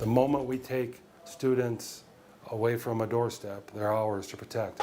The moment we take students away from a doorstep, they're ours to protect.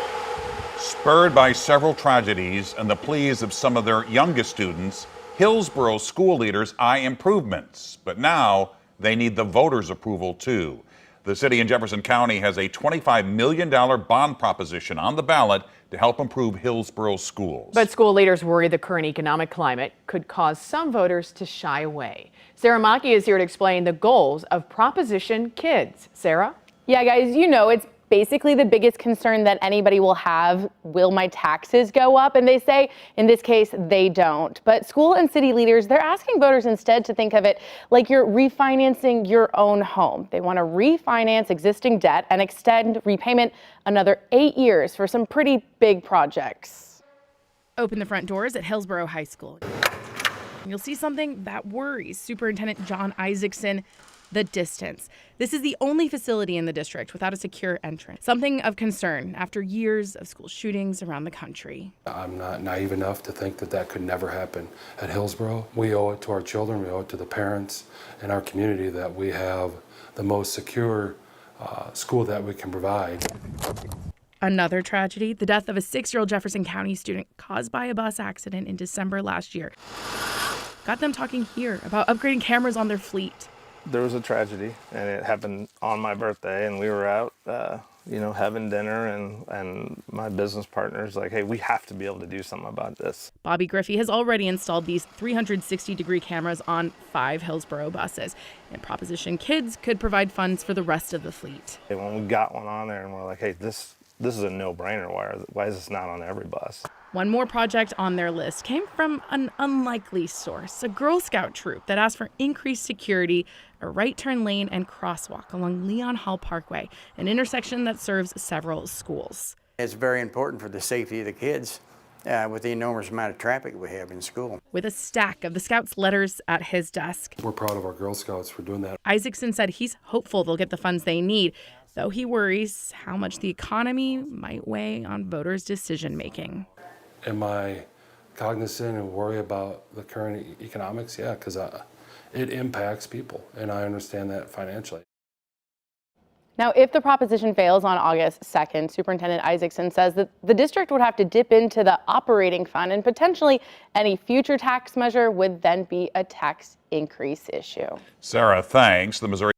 Spurred by several tragedies and the pleas of some of their youngest students, Hillsboro school leaders eye improvements. But now they need the voters' approval too. The city in Jefferson County has a $25 million bond proposition on the ballot to help improve Hillsboro schools. But school leaders worry the current economic climate could cause some voters to shy away. Sarah Maki is here to explain the goals of Proposition Kids. Sarah? Yeah, guys, you know, it's basically the biggest concern that anybody will have. Will my taxes go up? And they say, in this case, they don't. But school and city leaders, they're asking voters instead to think of it like you're refinancing your own home. They want to refinance existing debt and extend repayment another 8 years for some pretty big projects. Open the front doors at Hillsboro High School. You'll see something that worries Superintendent Jon Isaacson: the distance. This is the only facility in the district without a secure entrance. Something of concern after years of school shootings around the country. I'm not naive enough to think that that could never happen at Hillsboro. We owe it to our children, we owe it to the parents and our community that we have the most secure school that we can provide. Another tragedy, the death of a 6-year-old Jefferson County student caused by a bus accident in December last year, got them talking here about upgrading cameras on their fleet. There was a tragedy, and it happened on my birthday, and we were out, having dinner, and my business partner's like, hey, we have to be able to do something about this. Bobby Griffey has already installed these 360-degree cameras on 5 Hillsboro buses, and Proposition Kids could provide funds for the rest of the fleet. And when we got one on there, and we're like, hey, this is a no-brainer. Why is this not on every bus? One more project on their list came from an unlikely source, a Girl Scout troop that asked for increased security, a right turn lane and crosswalk along Leon Hall Parkway, an intersection that serves several schools. It's very important for the safety of the kids with the enormous amount of traffic we have in school. With a stack of the Scouts' letters at his desk. We're proud of our Girl Scouts for doing that. Isaacson said he's hopeful they'll get the funds they need, though he worries how much the economy might weigh on voters' decision-making. Am I cognizant and worry about the current economics? Yeah, because it impacts people, and I understand that financially. Now, if the proposition fails on August 2nd, Superintendent Isaacson says that the district would have to dip into the operating fund, and potentially any future tax measure would then be a tax increase issue. Sarah, thanks. The Missouri